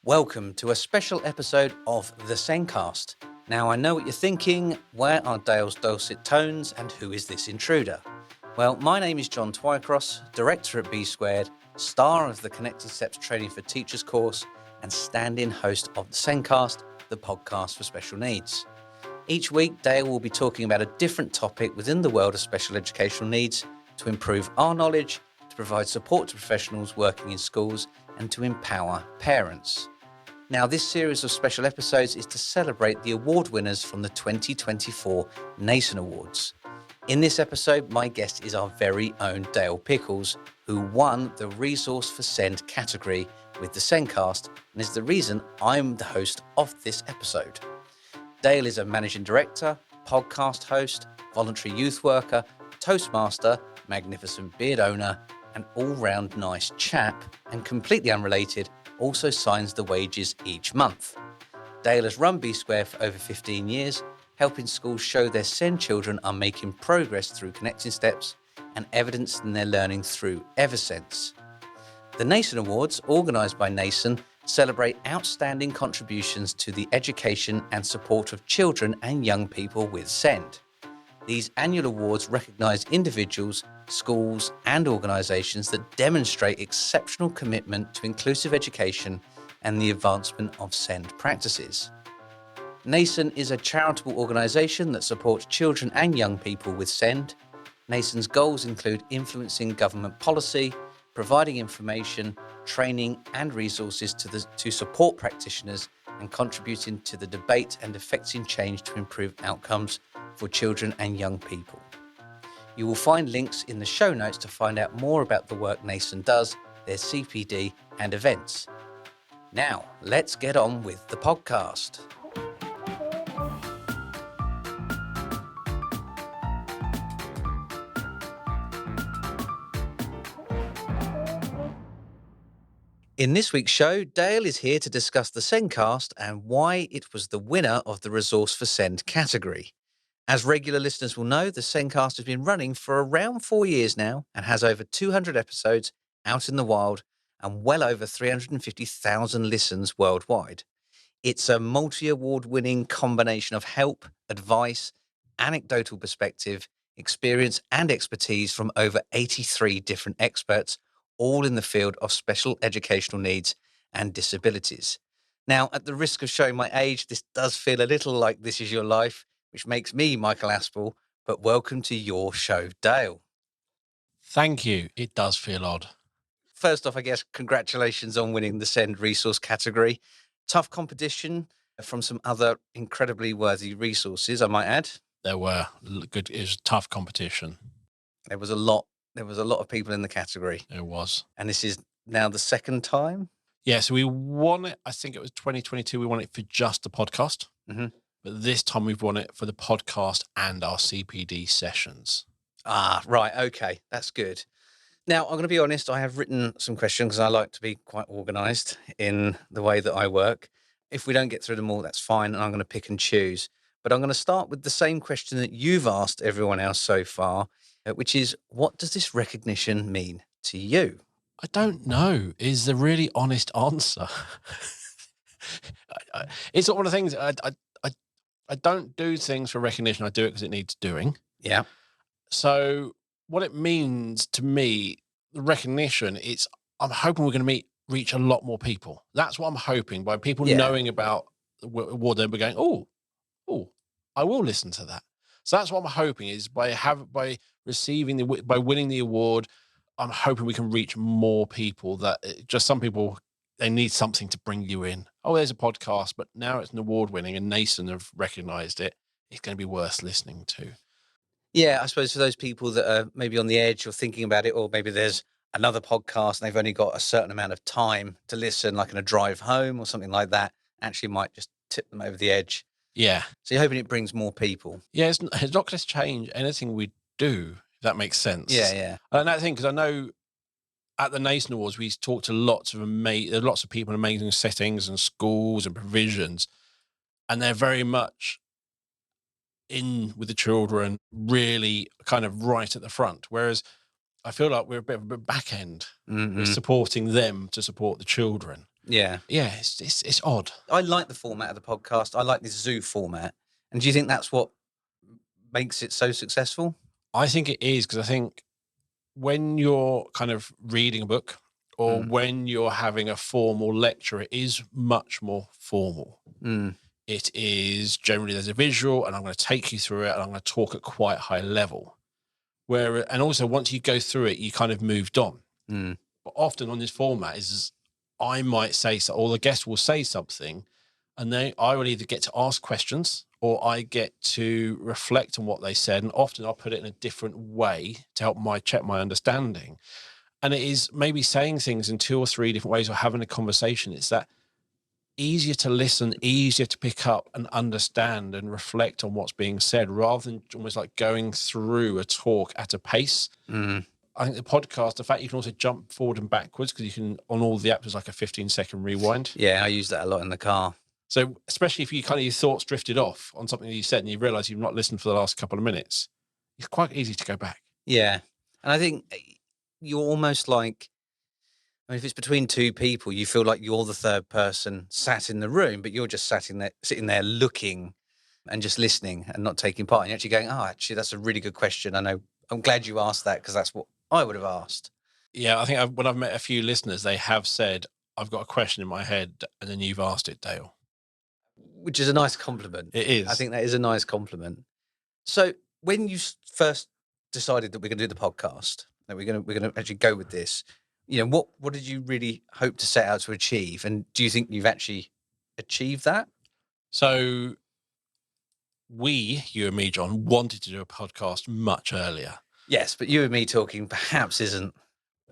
Welcome to a special episode of the SENDcast. Now, I know what you're thinking. Where are Dale's dulcet tones and who is this intruder? Well, my name is John Twycross, Director at B Squared, star of the Connected Steps Training for Teachers course, and stand-in host of the SENDcast, the podcast for special needs. Each week, Dale will be talking about a different topic within the world of special educational needs to improve our knowledge, to provide support to professionals working in schools, and to empower parents. Now, this series of special episodes is to celebrate the award winners from the 2024 Nasen Awards. In this episode, my guest is our very own Dale Pickles, who won the Resource for Send category with the SENDcast and is the reason I'm the host of this episode. Dale is a managing director, podcast host, voluntary youth worker, Toastmaster, magnificent beard owner, an all-round nice chap, and completely unrelated, also signs the wages each month. Dale has run B Square for over 15 years, helping schools show their SEND children are making progress through connecting steps and evidencing their learning through EverSense. The Nasen Awards, organised by Nasen, celebrate outstanding contributions to the education and support of children and young people with SEND. These annual awards recognise individuals, schools and organisations that demonstrate exceptional commitment to inclusive education and the advancement of SEND practices. Nasen is a charitable organisation that supports children and young people with SEND. Nasen's goals include influencing government policy, providing information, training and resources to support practitioners and contributing to the debate and effecting change to improve outcomes for children and young people. You will find links in the show notes to find out more about the work Nasen does, their CPD and events. Now, let's get on with the podcast. In this week's show, Dale is here to discuss the SENDcast and why it was the winner of the Resource for Send category. As regular listeners will know, the SENDcast has been running for around 4 years now and has over 200 episodes out in the wild and well over 350,000 listens worldwide. It's a multi-award winning combination of help, advice, anecdotal perspective, experience and expertise from over 83 different experts, all in the field of special educational needs and disabilities. Now, at the risk of showing my age, this does feel a little like This Is Your Life, which makes me Michael Aspel, but welcome to your show, Dale. Thank you. It does feel odd. First off, I guess, congratulations on winning the SEND resource category. Tough competition from some other incredibly worthy resources, I might add. There were good. It was tough competition. There was a lot of people in the category. It was. And this is now the second time? Yeah, so we won it, I think it was 2022, we won it for just the podcast. Mm-hmm. But this time we've won it for the podcast and our CPD sessions. Ah, right. Okay. That's good. Now, I'm going to be honest. I have written some questions because I like to be quite organised in the way that I work. If we don't get through them all, that's fine. And I'm going to pick and choose. But I'm going to start with the same question that you've asked everyone else so far, which is, what does this recognition mean to you? I don't know is the really honest answer. It's not one of the things, I don't do things for recognition. I do it because it needs doing. Yeah. So what it means to me, the recognition, I'm hoping we're going to reach a lot more people. That's what I'm hoping, by people knowing about the award, they'll be going, oh, I will listen to that. So that's what I'm hoping is by winning the award, I'm hoping we can reach more people. That just some people, they need something to bring you in. Oh, there's a podcast, but now it's an award winning and Nasen have recognised it. It's going to be worth listening to. Yeah, I suppose for those people that are maybe on the edge or thinking about it, or maybe there's another podcast and they've only got a certain amount of time to listen, like on a drive home or something like that, actually might just tip them over the edge. Yeah. So you're hoping it brings more people. Yeah, it's not going to change anything we do, if that makes sense. Yeah. And that thing, because I know at the Nasen Awards, we talked to lots of people in amazing settings and schools and provisions, and they're very much in with the children, really kind of right at the front. Whereas I feel like we're a bit of a back end. Mm-hmm. We're supporting them to support the children. Yeah. Yeah, it's odd. I like the format of the podcast. I like this zoo format. And do you think that's what makes it so successful? I think it is, because I think when you're kind of reading a book or when you're having a formal lecture, it is much more formal. It is generally, there's a visual and I'm going to take you through it and I'm going to talk at quite high level. And also once you go through it, you kind of moved on. But often on this format is I might say so, or the guest will say something, and I will either get to ask questions or I get to reflect on what they said. And often I'll put it in a different way to help check my understanding. And it is maybe saying things in 2 or 3 different ways or having a conversation. It's that easier to listen, easier to pick up and understand and reflect on what's being said, rather than almost like going through a talk at a pace. I think the podcast, the fact you can also jump forward and backwards, because you can, on all the apps, there's like a 15-second rewind. Yeah, I use that a lot in the car. So especially if you kind of your thoughts drifted off on something that you said and you realize you've not listened for the last couple of minutes, it's quite easy to go back. Yeah. And I think you're almost like, I mean, if it's between 2 people, you feel like you're the third person sat in the room, but you're just sitting there looking and just listening and not taking part. And you're actually going, oh, actually, that's a really good question. I know. I'm glad you asked that, because that's what I would have asked. Yeah, I think when I've met a few listeners, they have said, I've got a question in my head, and then you've asked it, Dale. Which is a nice compliment. It is. I think that is a nice compliment. So when you first decided that we're going to do the podcast, that we're going to actually go with this, what did you really hope to set out to achieve? And do you think you've actually achieved that? So you and me, John, wanted to do a podcast much earlier. Yes, but you and me talking perhaps isn't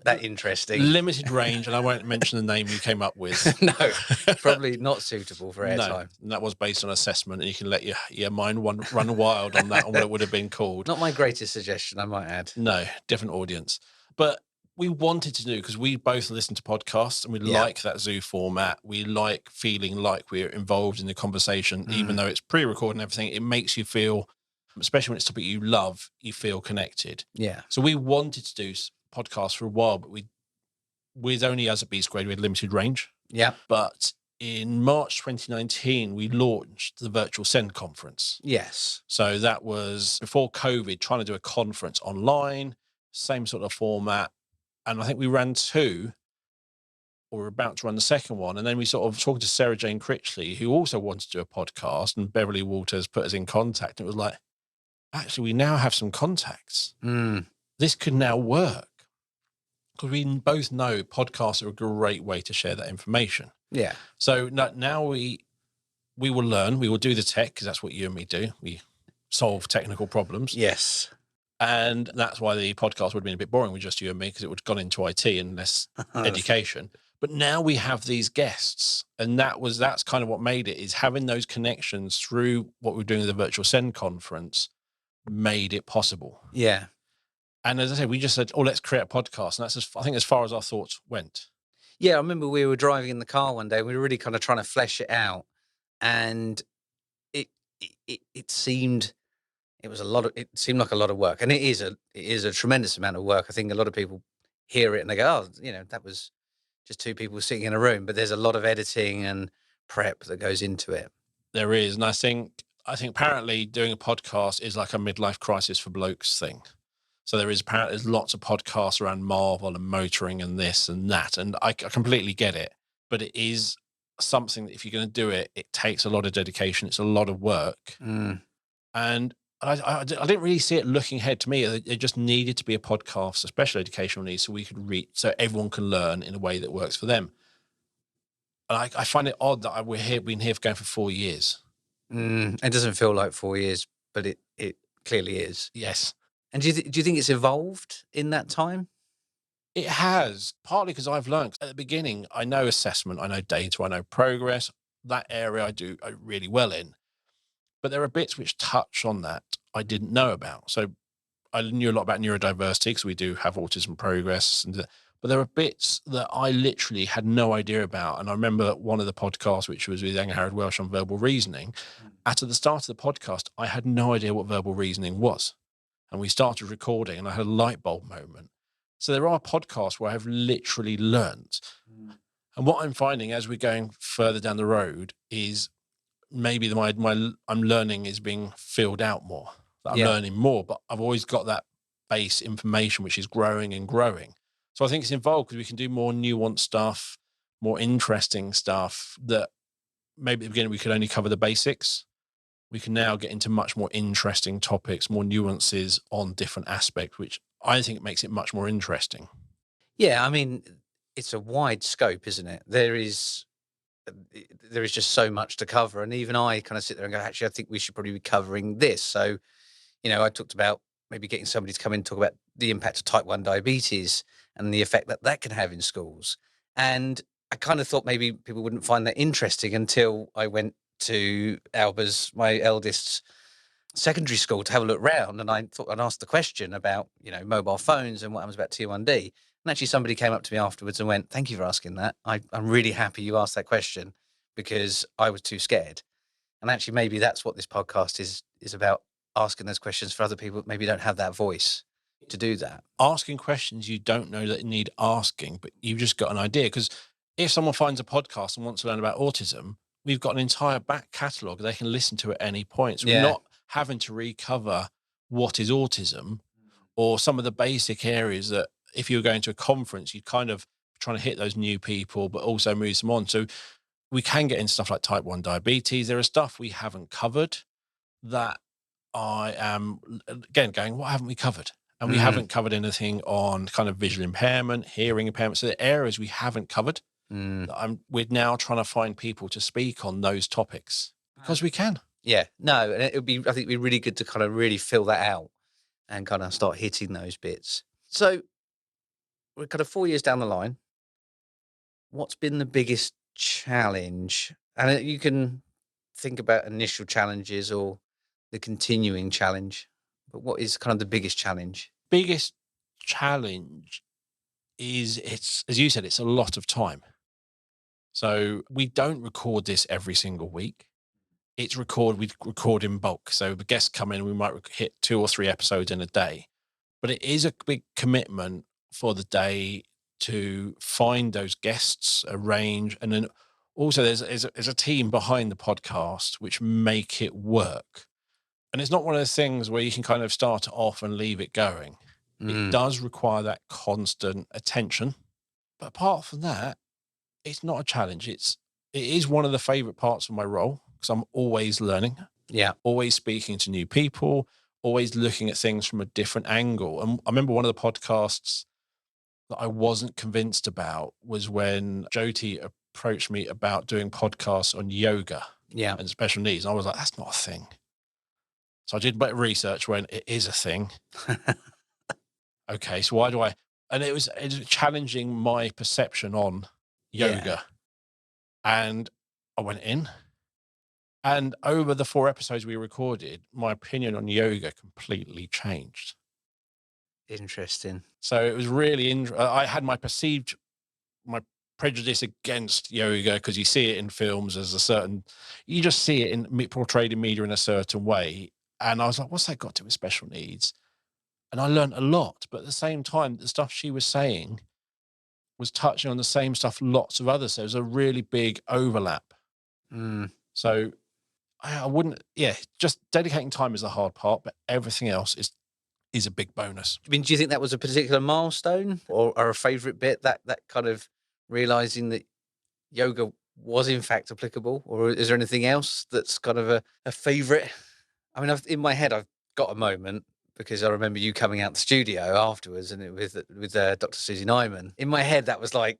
that interesting. Limited range, and I won't mention the name you came up with. No, probably not suitable for airtime. No, and that was based on assessment, and you can let your mind run wild on that, on what it would have been called. Not my greatest suggestion, I might add. No, different audience. But we wanted to do, because we both listen to podcasts and we like that zoo format. We like feeling like we're involved in the conversation, even though it's pre-recorded and everything. It makes you feel, especially when it's something you love, you feel connected. Yeah. So we wanted to do podcasts for a while, but with only us at B Squared, we had limited range. Yeah. But in March 2019, we launched the virtual SEND conference. Yes. So that was before COVID, trying to do a conference online, same sort of format. And I think we ran 2, or we're about to run the second one. And then we sort of talked to Sarah Jane Critchley, who also wanted to do a podcast, and Beverly Walters put us in contact. And it was like, actually, we now have some contacts. This could now work. Because we both know podcasts are a great way to share that information. Yeah. So now we will learn, we will do the tech, because that's what you and me do. We solve technical problems. Yes. And that's why the podcast would have been a bit boring with just you and me, because it would have gone into IT and less education. But now we have these guests, and that's kind of what made it, is having those connections through what we're doing with the virtual SEND conference made it possible. Yeah. And as I said, we just said, let's create a podcast. And that's I think as far as our thoughts went. Yeah, I remember we were driving in the car one day. We were really kind of trying to flesh it out. And it seemed like a lot of work. And it is a tremendous amount of work. I think a lot of people hear it and they go, that was just 2 people sitting in a room. But there's a lot of editing and prep that goes into it. There is. And I think apparently doing a podcast is like a midlife crisis for blokes thing. So there's lots of podcasts around Marvel and motoring and this and that. And I completely get it. But it is something that if you're going to do it, it takes a lot of dedication. It's a lot of work. And I didn't really see it looking ahead. To me, it just needed to be a podcast, a special educational needs, so we could reach, so everyone can learn in a way that works for them. And I find it odd that been here going for 4 years. It doesn't feel like 4 years, but it clearly is. Yes. And do you think it's evolved in that time? It has, partly because I've learned at the beginning, I know assessment, I know data, I know progress. That area I really well in. But there are bits which touch on that I didn't know about. So I knew a lot about neurodiversity, because we do have autism progress. But there are bits that I literally had no idea about. And I remember one of the podcasts, which was with Harrod Welsh on verbal reasoning. At the start of the podcast, I had no idea what verbal reasoning was. And we started recording and I had a light bulb moment. So there are podcasts where I've literally learned. And what I'm finding as we're going further down the road is maybe I'm learning is being filled out more. That I'm learning more, but I've always got that base information which is growing and growing. So I think it's involved because we can do more nuanced stuff, more interesting stuff that maybe at the beginning we could only cover the basics. We can now get into much more interesting topics, more nuances on different aspects, which I think makes it much more interesting. Yeah, I mean, it's a wide scope, isn't it? There is just so much to cover, and even I kind of sit there and go, actually, I think we should probably be covering this. So, I talked about maybe getting somebody to come in and talk about the impact of type 1 diabetes and the effect that that can have in schools. And I kind of thought maybe people wouldn't find that interesting until I went to Alba's, my eldest's secondary school, to have a look round. And I thought I'd ask the question about, mobile phones and what happens about T1D. And actually somebody came up to me afterwards and went, thank you for asking that. I'm really happy you asked that question because I was too scared. And actually maybe that's what this podcast is about, asking those questions for other people that maybe don't have that voice to do that. Asking questions you don't know that need asking, but you've just got an idea. Because if someone finds a podcast and wants to learn about autism, we've got an entire back catalogue they can listen to at any point. So we're not having to recover what is autism or some of the basic areas that if you were going to a conference, you'd kind of trying to hit those new people, but also move them on. So we can get into stuff like type 1 diabetes. There is stuff we haven't covered that I am, again, going, what haven't we covered? And we haven't covered anything on kind of visual impairment, hearing impairment. So the areas we haven't covered, we're now trying to find people to speak on those topics because we can. Yeah, no, and I think it'd be really good to kind of really fill that out and kind of start hitting those bits. So we're kind of 4 years down the line. What's been the biggest challenge? And you can think about initial challenges or the continuing challenge, but what is kind of the biggest challenge? Biggest challenge is as you said, it's a lot of time. So we don't record this every single week. We record in bulk. So the guests come in, we might hit 2 or 3 episodes in a day, but it is a big commitment for the day to find those guests, arrange, and then also there's a team behind the podcast which make it work. And it's not one of those things where you can kind of start it off and leave it going. It does require that constant attention. But apart from that, it's not a challenge. It is one of the favorite parts of my role because I'm always learning. Yeah. Always speaking to new people, always looking at things from a different angle. And I remember one of the podcasts that I wasn't convinced about was when Jyoti approached me about doing podcasts on yoga and special needs. And I was like, that's not a thing. So I did a bit of research when it is a thing. Okay, so why do I? And it was challenging my perception on yoga. And I went in. And over the 4 episodes we recorded, my opinion on yoga completely changed. Interesting. So it was really I had my prejudice against yoga because you see it in films as you just see it portrayed in media in a certain way. And I was like, what's that got to do with special needs? And I learned a lot. But at the same time, the stuff she was saying was touching on the same stuff lots of others. So it was a really big overlap. So I wouldn't, just dedicating time is the hard part, but everything else is a big bonus. I mean, do you think that was a particular milestone or a favorite bit, that kind of realizing that yoga was in fact applicable? Or is there anything else that's kind of a favorite? I mean, in my head, I've got a moment because I remember you coming out the studio afterwards and with Dr. Susie Nyman. In my head, that was like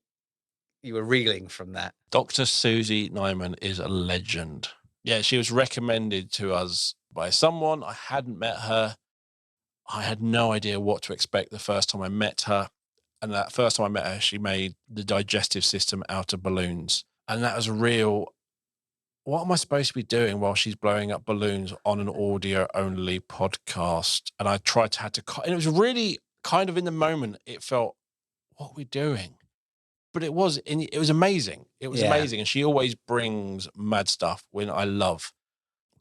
you were reeling from that. Dr. Susie Nyman is a legend. Yeah, she was recommended to us by someone. I hadn't met her. I had no idea what to expect the first time I met her. And that first time I met her, she made the digestive system out of balloons. And that was a real, what am I supposed to be doing while she's blowing up balloons on an audio-only podcast? And I had to, and it was really kind of in the moment, it felt, what are we doing? But it was amazing. It was amazing. And she always brings mad stuff when I love.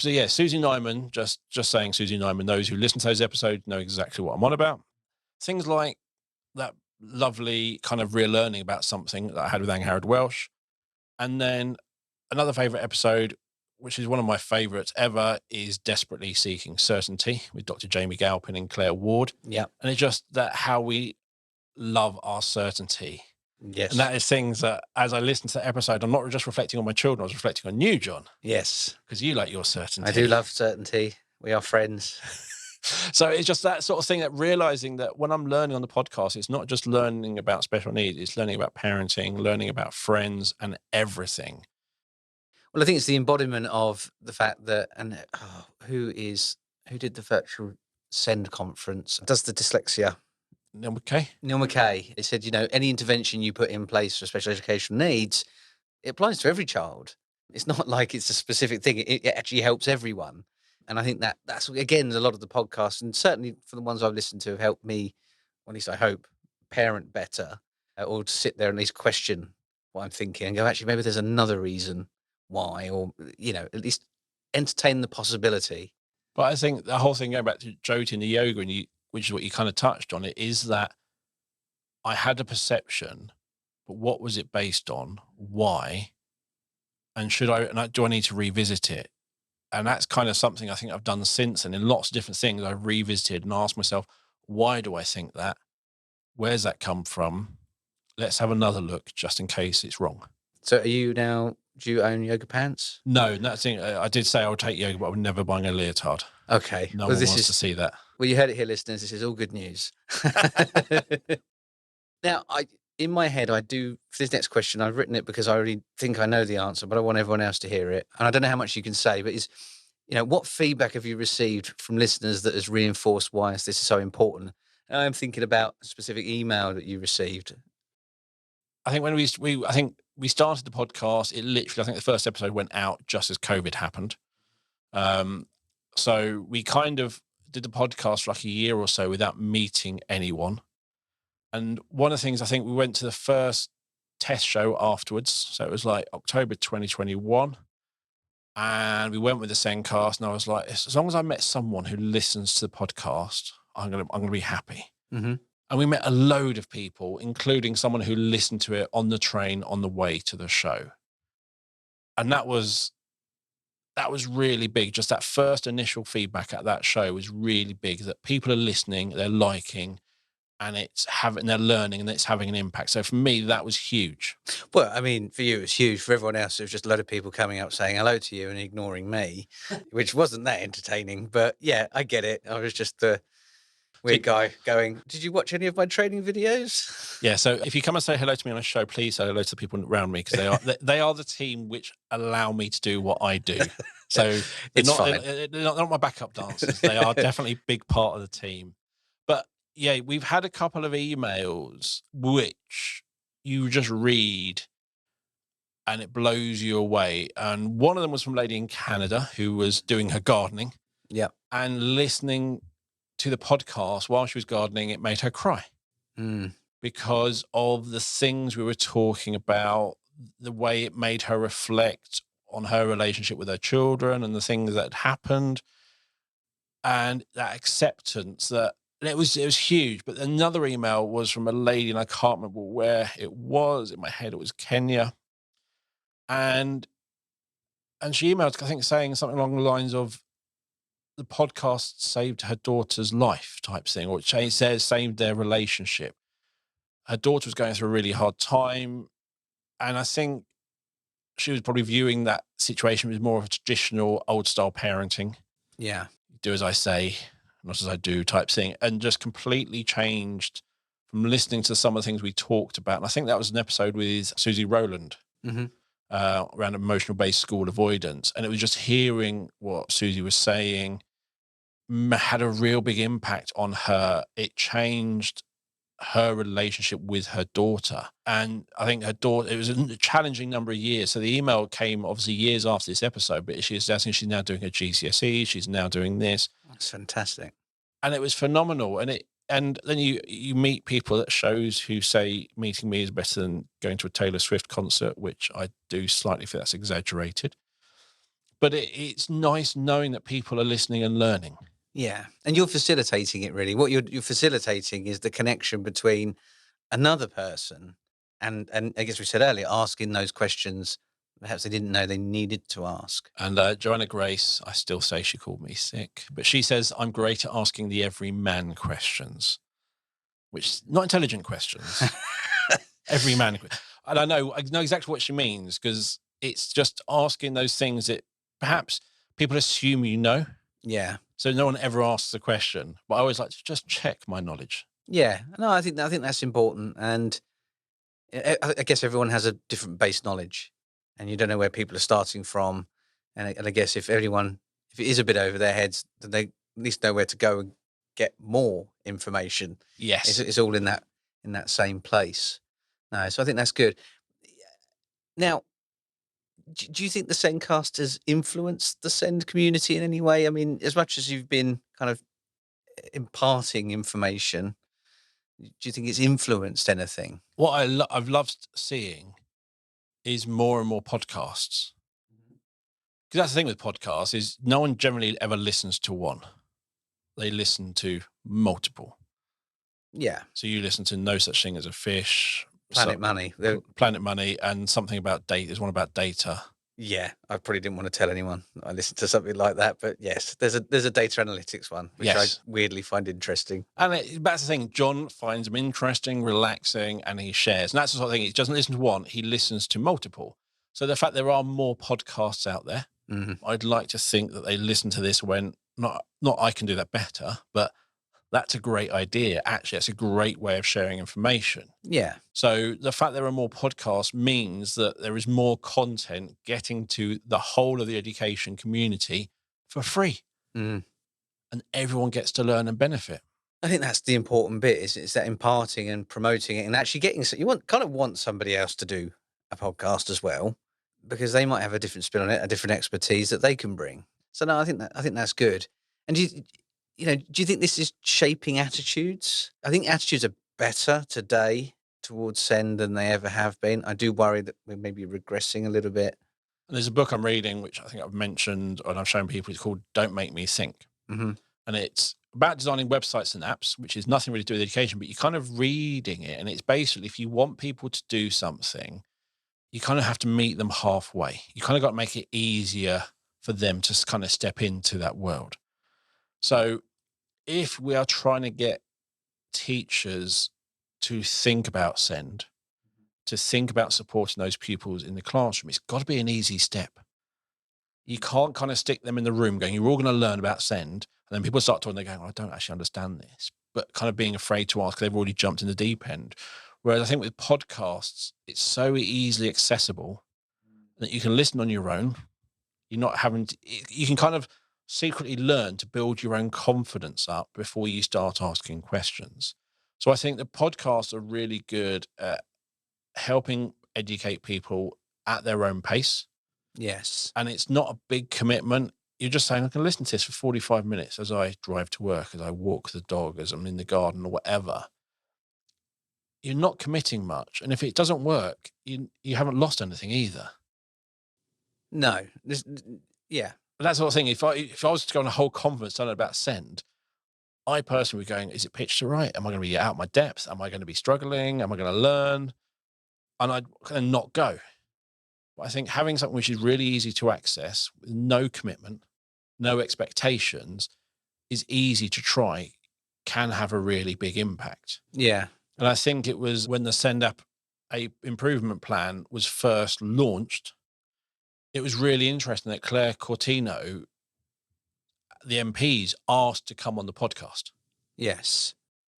So yeah, Susie Nyman, just saying Susie Nyman, those who listen to those episodes know exactly what I'm on about. Things like that lovely kind of relearning about something that I had with Angharad Welsh. And then another favourite episode, which is one of my favourites ever, is Desperately Seeking Certainty with Dr. Jamie Galpin and Claire Ward. Yeah. And it's just that how we love our certainty. Yes. And that is things that, as I listen to that episode, I'm not just reflecting on my children, I was reflecting on you, John. Yes. Because you like your certainty. I do love certainty. We are friends. So it's just that sort of thing, that realizing that when I'm learning on the podcast, it's not just learning about special needs, it's learning about parenting, learning about friends and everything. Well, I think it's the embodiment of the fact that, and who did the virtual SEND conference, does the dyslexia? Neil McKay. He said, any intervention you put in place for special educational needs, it applies to every child. It's not like it's a specific thing. It actually helps everyone. And I think that's, again, a lot of the podcasts, and certainly for the ones I've listened to, have helped me, or at least I hope, parent better, or to sit there and at least question what I'm thinking and go, actually, maybe there's another reason why, or, at least entertain the possibility. But I think the whole thing, going back to Jyoti and the yoga, which is what you kind of touched on, it is that I had a perception, but what was it based on? Why? And do I need to revisit it? And that's kind of something I think I've done since. And in lots of different things, I've revisited and asked myself, why do I think that? Where's that come from? Let's have another look just in case it's wrong. So do you own yoga pants? No, that's the thing. I did say I would take yoga, but I'm never buying a leotard. Okay. No one wants to see that. Well, you heard it here, listeners. This is all good news. Now, in my head, for this next question, I've written it because I already think I know the answer, but I want everyone else to hear it. And I don't know how much you can say, but what feedback have you received from listeners that has reinforced why this is so important? And I'm thinking about a specific email that you received. I think when we started the podcast, I think the first episode went out just as COVID happened. So we kind of did the podcast for like a year or so without meeting anyone. And one of the things, I think we went to the first test show afterwards. So it was like October 2021. And we went with the SENDcast, and I was like, as long as I met someone who listens to the podcast, I'm gonna be happy. Mm-hmm. And we met a load of people, including someone who listened to it on the train on the way to the show. And that was really big. Just that first initial feedback at that show was really big, that people are listening, they're liking, and they're learning, and it's having an impact. So for me, that was huge. Well, I mean, for you, it's huge. For everyone else, it was just a load of people coming up saying hello to you and ignoring me, which wasn't that entertaining. But yeah, I get it. I was just the weird guy going, did you watch any of my training videos? Yeah, so if you come and say hello to me on a show, please say hello to the people around me, because they are the team which allow me to do what I do. So they're not my backup dancers. They are definitely a big part of the team. But yeah, we've had a couple of emails which you just read and it blows you away. And one of them was from a lady in Canada who was doing her gardening. Yeah. And listening to the podcast while she was gardening, it made her cry. Because of the things we were talking about, the way it made her reflect on her relationship with her children and the things that had happened, and that acceptance that it was huge. But another email was from a lady, and I can't remember where it was. In my head, it was Kenya. And she emailed, I think, saying something along the lines of, the podcast saved her daughter's life type thing, or it says saved their relationship. Her daughter was going through a really hard time. And I think she was probably viewing that situation as more of a traditional old style parenting. Yeah. Do as I say, not as I do type thing. And just completely changed from listening to some of the things we talked about. And I think that was an episode with Susie Rowland. Mm-hmm. Around emotional-based school avoidance. And it was just hearing what Susie was saying had a real big impact on her. It changed her relationship with her daughter. And I think her daughter, it was a challenging number of years. So the email came obviously years after this episode, but she's asking, she's now doing her GCSE, she's now doing this. That's fantastic. And it was phenomenal. And then you meet people at shows who say meeting me is better than going to a Taylor Swift concert, which I do slightly feel that's exaggerated. But it's nice knowing that people are listening and learning. Yeah. And you're facilitating it, really. What you're facilitating is the connection between another person, and I guess we said earlier, asking those questions perhaps they didn't know they needed to ask. And Joanna Grace, I still say she called me sick, but she says I'm great at asking the everyman questions, which not intelligent questions. Everyman. And I know exactly what she means, because it's just asking those things that perhaps people assume you know. Yeah. So no one ever asks the question, but I always like to just check my knowledge. Yeah. No, I think that's important. And I guess everyone has a different base knowledge, and you don't know where people are starting from. And I guess if it is a bit over their heads, then they at least know where to go and get more information. Yes. It's all in that same place. No, so I think that's good. Now, do you think the SENDcast has influenced the Send community in any way? I mean, as much as you've been kind of imparting information, do you think it's influenced anything? What I've loved seeing is more and more podcasts. Because that's the thing with podcasts, is no one generally ever listens to one. They listen to multiple. Yeah. So you listen to No Such Thing as a Fish, Planet Money. Planet Money, and something about data. There's one about data. Yeah, I probably didn't want to tell anyone I listened to something like that, but yes, there's a data analytics one, which I weirdly find interesting. And that's the thing, John finds them interesting, relaxing, and he shares. And that's the sort of thing, he doesn't listen to one, he listens to multiple. So the fact there are more podcasts out there, I'd like to think that they listen to this when, not I can do that better, but that's a great idea. Actually, that's a great way of sharing information. Yeah. So the fact there are more podcasts means that there is more content getting to the whole of the education community for free. And everyone gets to learn and benefit. I think that's the important bit, is that imparting and promoting it, and actually getting, you kind of want somebody else to do a podcast as well, because they might have a different spin on it, a different expertise that they can bring. So no, I think that's good. And do you think this is shaping attitudes? I think attitudes are better today towards Send than they ever have been. I do worry that we're maybe regressing a little bit. And there's a book I'm reading, which I think I've mentioned and I've shown people. It's called Don't Make Me Think. And it's about designing websites and apps, which is nothing really to do with education, but you're kind of reading it. And it's basically, if you want people to do something, you kind of have to meet them halfway. You kind of got to make it easier for them to kind of step into that world. So if we are trying to get teachers to think about Send, to think about supporting those pupils in the classroom, it's got to be an easy step. You can't kind of stick them in the room going, you're all going to learn about Send. And then people start talking, they're going, I don't actually understand this. But kind of being afraid to ask, they've already jumped in the deep end. Whereas I think with podcasts, it's so easily accessible that you can listen on your own. You're not having to, you can kind of secretly learn to build your own confidence up before you start asking questions. So I think the podcasts are really good at helping educate people at their own pace. Yes. And it's not a big commitment. You're just saying, I can listen to this for 45 minutes as I drive to work, as I walk the dog, as I'm in the garden or whatever. You're not committing much. And if it doesn't work, you haven't lost anything either. No. Yeah. But that's the sort of thing. If I was to go on a whole conference learning about Send, I personally would be going, is it pitched right? Am I going to be out of my depth? Am I going to be struggling? Am I going to learn? And I'd kind of not go. But I think having something which is really easy to access, with no commitment, no expectations, is easy to try, can have a really big impact. Yeah. And I think it was when the Send App a improvement plan was first launched, it was really interesting that Claire Cortino, the MPs, asked to come on the podcast. Yes.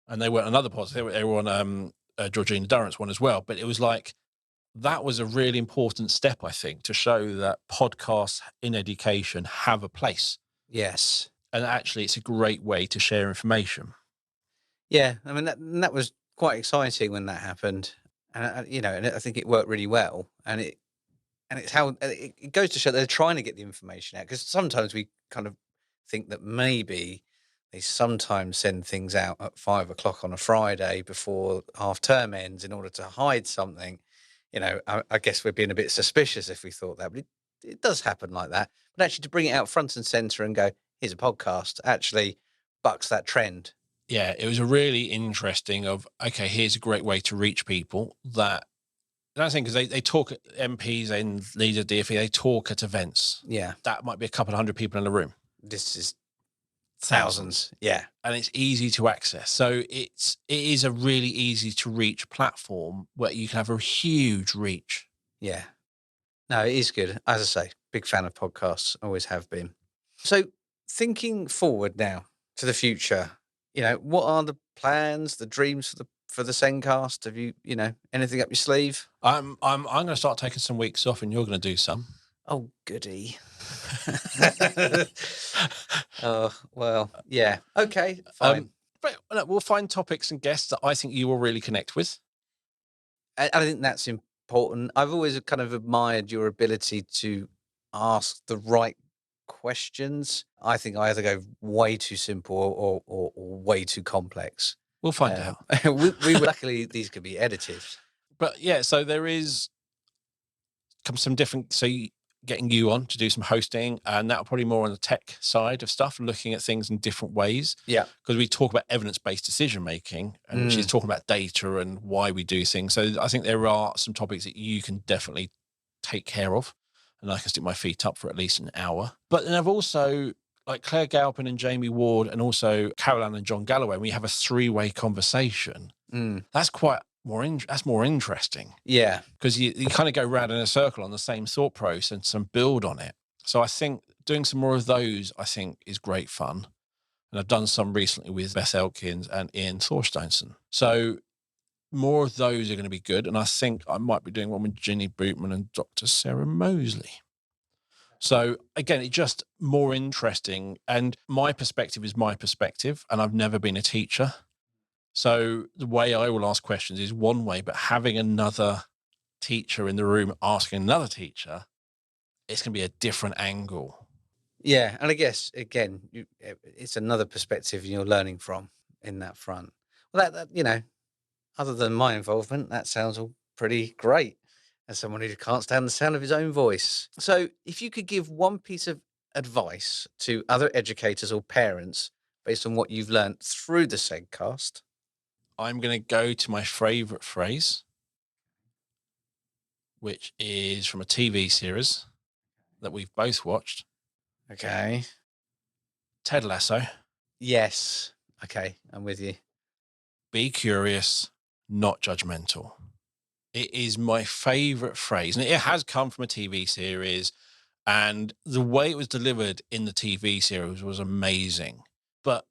And they were on another podcast. They were on Georgina Durrant's one as well. But it was like, that was a really important step, I think, to show that podcasts in education have a place. Yes. And actually, it's a great way to share information. Yeah. I mean, that was quite exciting when that happened. And, and I think it worked really well. And it's how it goes to show they're trying to get the information out, because sometimes we kind of think that maybe they sometimes send things out at 5 o'clock on a Friday before half term ends in order to hide something. I guess we're being a bit suspicious if we thought that, but it does happen like that. But actually to bring it out front and center and go, here's a podcast, actually bucks that trend. yeah, it was a really interesting okay, here's a great way to reach people that, and I think because they talk at MPs and leaders of DfE, they talk at events. Yeah. That might be a couple of hundred people in a room. This is Thousands. Yeah. And it's easy to access. So it is a really easy to reach platform where you can have a huge reach. Yeah. No, it is good. As I say, big fan of podcasts, always have been. So thinking forward now to the future, what are the plans, the dreams for the SENDcast? Have you, anything up your sleeve? I'm going to start taking some weeks off, and you're going to do some. Oh, goody. Oh, well, yeah. Okay, fine. But look, we'll find topics and guests that I think you will really connect with. I think that's important. I've always kind of admired your ability to ask the right questions. I think I either go way too simple or way too complex. We'll find out. we luckily these could be edited. But yeah, so there is some different. So getting you on to do some hosting, and that'll probably more on the tech side of stuff, looking at things in different ways. Yeah, because we talk about evidence-based decision making, and which is talking about data and why we do things. So I think there are some topics that you can definitely take care of, and I can stick my feet up for at least an hour. But then I've also, like Claire Galpin and Jamie Ward, and also Caroline and John Galloway, we have a 3-way conversation. That's that's more interesting. Yeah, because you kind of go round in a circle on the same thought process and some build on it. So I think doing some more of those, I think, is great fun. And I've done some recently with Beth Elkins and Ian Thorsteinson. So more of those are going to be good. And I think I might be doing one with Ginny Bootman and Dr. Sarah Mosley. So again, it's just more interesting. And my perspective is my perspective. And I've never been a teacher. So the way I will ask questions is one way, but having another teacher in the room asking another teacher, it's going to be a different angle. Yeah, and I guess again, it's another perspective you're learning from in that front. Well, that other than my involvement, that sounds all pretty great. As someone who can't stand the sound of his own voice. So, if you could give one piece of advice to other educators or parents based on what you've learned through the SENDcast, I'm going to go to my favorite phrase, which is from a TV series that we've both watched. Okay. Ted Lasso. Yes. Okay, I'm with you. Be curious, not judgmental. It is my favorite phrase, and it has come from a TV series, and the way it was delivered in the TV series was amazing. But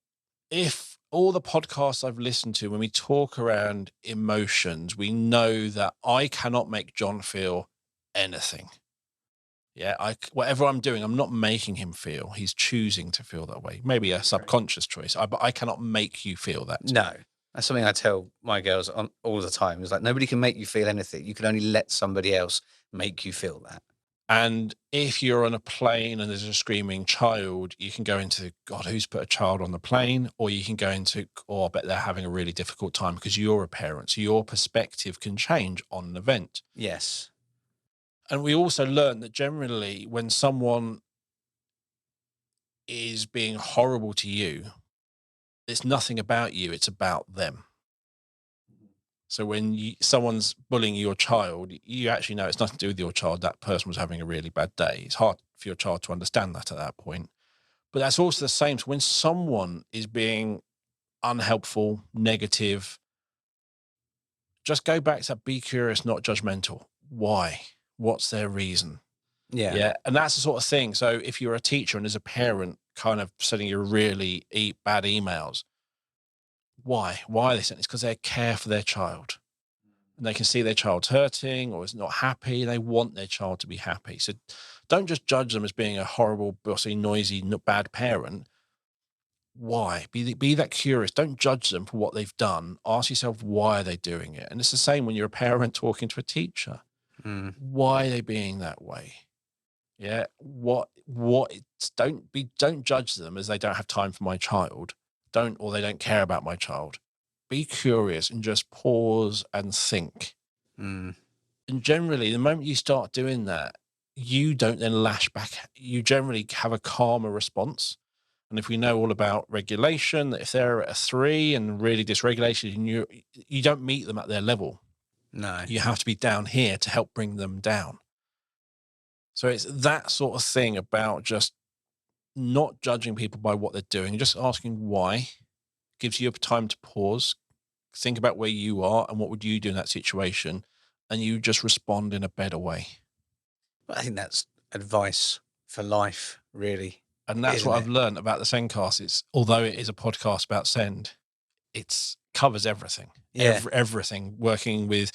if all the podcasts I've listened to, when we talk around emotions, we know that I cannot make John feel anything. Yeah, whatever I'm doing, I'm not making him feel. He's choosing to feel that way. Maybe a subconscious choice, but I cannot make you feel that. No, that's something I tell my girls all the time. It's like, nobody can make you feel anything. You can only let somebody else make you feel that. And if you're on a plane and there's a screaming child, you can go into, God, who's put a child on the plane? Or you can go into, I bet they're having a really difficult time because you're a parent. So your perspective can change on an event. Yes. And we also learn that generally when someone is being horrible to you, it's nothing about you, it's about them. So when someone's bullying your child, you actually know it's nothing to do with your child. That person was having a really bad day. It's hard for your child to understand that at that point. But that's also the same. So when someone is being unhelpful, negative, just go back to be curious, not judgmental. Why? What's their reason? Yeah. And that's the sort of thing. So if you're a teacher and as a parent kind of sending you really bad emails, why are they sending? It's because they care for their child and they can see their child's hurting or is not happy. They want their child to be happy. So don't just judge them as being a horrible, bossy, noisy, bad parent. Why? Be that curious. Don't judge them for what they've done. Ask yourself, why are they doing it? And it's the same when you're a parent talking to a teacher. Why are they being that way? Yeah. Don't judge them as they don't have time for my child. Or they don't care about my child. Be curious and just pause and think. And generally, the moment you start doing that, you don't then lash back. You generally have a calmer response. And if we know all about regulation, that if they're at a 3 and really dysregulated, and you don't meet them at their level. No. You have to be down here to help bring them down. So it's that sort of thing about just not judging people by what they're doing, just asking why, gives you time to pause, think about where you are and what would you do in that situation, and you just respond in a better way. I think that's advice for life, really. And that's what I've learned about the SENDcast. It's, although it is a podcast about Send, it covers everything. Yeah. Everything, working with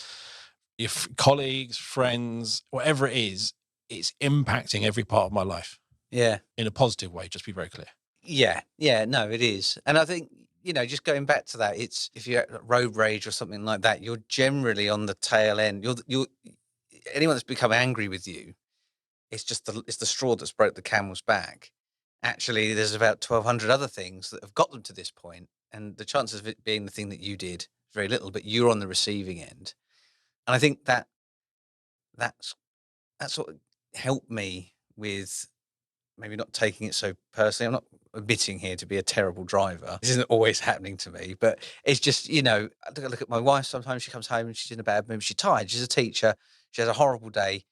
your colleagues, friends, whatever it is, it's impacting every part of my life. Yeah. In a positive way, just be very clear. Yeah. Yeah, no, it is. And I think, just going back to that, it's if you're at road rage or something like that, you're generally on the tail end. You're anyone that's become angry with you, it's the straw that's broke the camel's back. Actually, there's about 1,200 other things that have got them to this point, and the chances of it being the thing that you did is very little, but you're on the receiving end. And I think that's sort of helped me with maybe not taking it so personally. I'm not admitting here to be a terrible driver. This isn't always happening to me, but it's just, I look at my wife. Sometimes she comes home and she's in a bad mood. She's tired. She's a teacher. She has a horrible day.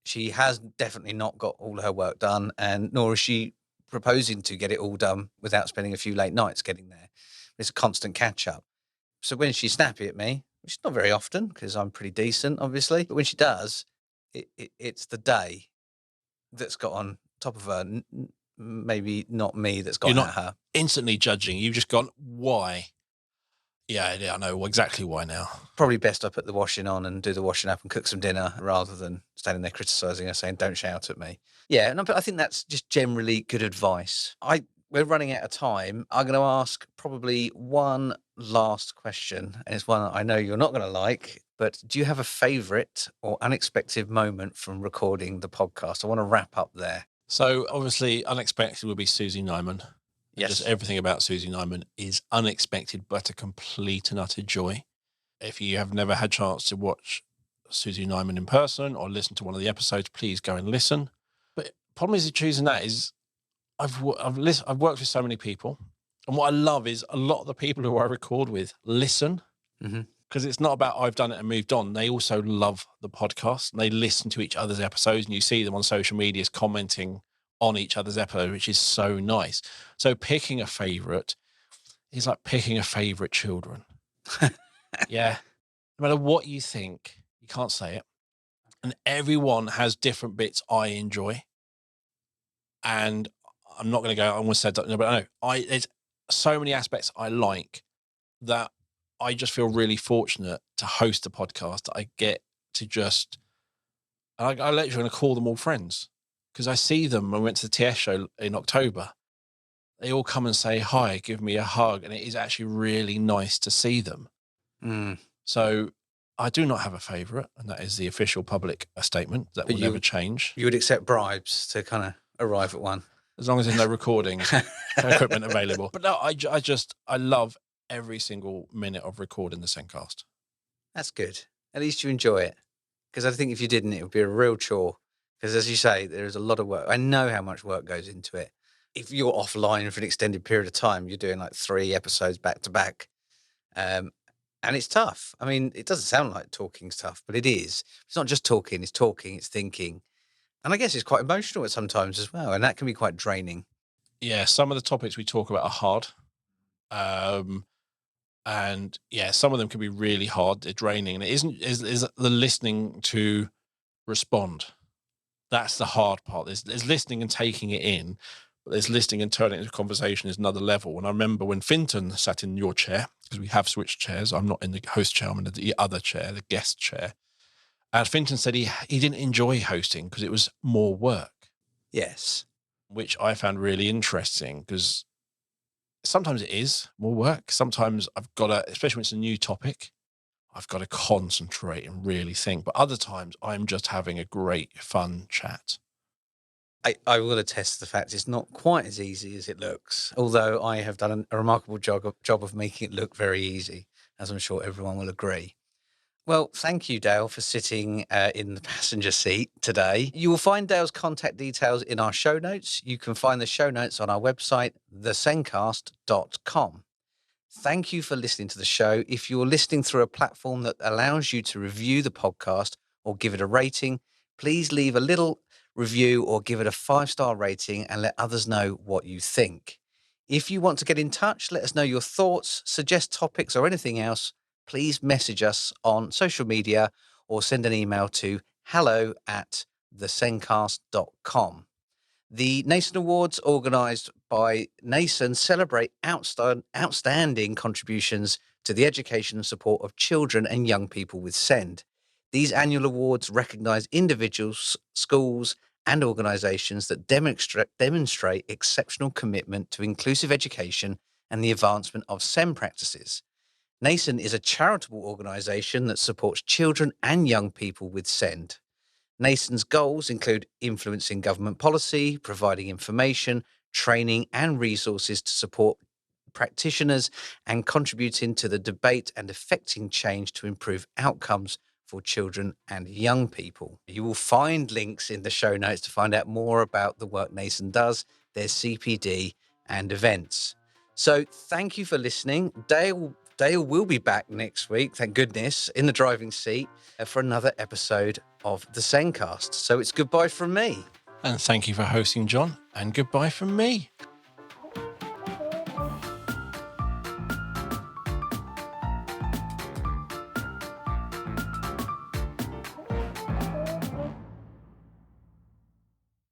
She has definitely not got all her work done, and nor is she proposing to get it all done without spending a few late nights getting there. It's a constant catch up. So when she's snappy at me, which is not very often because I'm pretty decent, obviously, but when she does, it's the day that's got on top of her. Maybe not me that's got at her. Instantly judging. You've just gone, why? Yeah, I know exactly why now. Probably best I put the washing on and do the washing up and cook some dinner rather than standing there criticising her, saying, don't shout at me. Yeah, no, but I think that's just generally good advice. We're running out of time. I'm going to ask probably one last question, and it's one that I know you're not going to like, but do you have a favourite or unexpected moment from recording the podcast? I want to wrap up there. So obviously unexpected would be Susie Nyman. Yes. Just everything about Susie Nyman is unexpected, but a complete and utter joy. If you have never had a chance to watch Susie Nyman in person or listen to one of the episodes, please go and listen. But problem is choosing that is I've worked with so many people, and what I love is a lot of the people who I record with listen, because it's not about I've done it and moved on. They also love the podcast and they listen to each other's episodes, and you see them on social medias commenting on each other's episode, which is so nice. So picking a favorite is like picking a favorite children. Yeah. No matter what you think, you can't say it. And everyone has different bits I enjoy. And I'm not going to go, I almost said that, no, but I know there's so many aspects I like that I just feel really fortunate to host a podcast. I get to just, I literally going to call them all friends because I see them when I went to the TS show in October. They all come and say hi, give me a hug. And it is actually really nice to see them. So I do not have a favourite, and that is the official public statement that will never change. You would accept bribes to kind of arrive at one? As long as there's no recording equipment available. But no, I love every single minute of recording the SENDcast. That's good. At least you enjoy it. Because I think if you didn't, it would be a real chore. Because as you say, there is a lot of work. I know how much work goes into it. If you're offline for an extended period of time, you're doing like 3 episodes back to back. And it's tough. I mean, it doesn't sound like talking's tough, but it is. It's not just talking, it's thinking. And I guess it's quite emotional at sometimes as well. And that can be quite draining. Yeah, some of the topics we talk about are hard. And yeah, some of them can be really hard. They're draining. And it is the listening to respond. That's the hard part. There's listening and taking it in. But there's listening and turning it into a conversation is another level. And I remember when Finton sat in your chair, because we have switched chairs. I'm not in the host chair. I'm in the other chair, the guest chair. And Finton said he didn't enjoy hosting because it was more work. Yes. Which I found really interesting because sometimes it is more work. Sometimes I've got to, especially when it's a new topic, I've got to concentrate and really think. But other times I'm just having a great, fun chat. I will attest to the fact it's not quite as easy as it looks, although I have done a remarkable job of making it look very easy, as I'm sure everyone will agree. Well, thank you, Dale, for sitting in the passenger seat today. You will find Dale's contact details in our show notes. You can find the show notes on our website, thesencast.com. Thank you for listening to the show. If you're listening through a platform that allows you to review the podcast or give it a rating, please leave a little review or give it a 5-star rating and let others know what you think. If you want to get in touch, let us know your thoughts, suggest topics or anything else, please message us on social media or send an email to hello@thesencast.com. The Nasen Awards, organised by Nasen, celebrate outstanding contributions to the education and support of children and young people with SEND. These annual awards recognise individuals, schools and organisations that demonstrate exceptional commitment to inclusive education and the advancement of SEND practices. Nasen is a charitable organisation that supports children and young people with SEND. Nasen's goals include influencing government policy, providing information, training and resources to support practitioners, and contributing to the debate and effecting change to improve outcomes for children and young people. You will find links in the show notes to find out more about the work Nasen does, their CPD and events. So thank you for listening. Dale will be back next week, thank goodness, in the driving seat for another episode of the SENDcast. So it's goodbye from me. And thank you for hosting, John, and goodbye from me.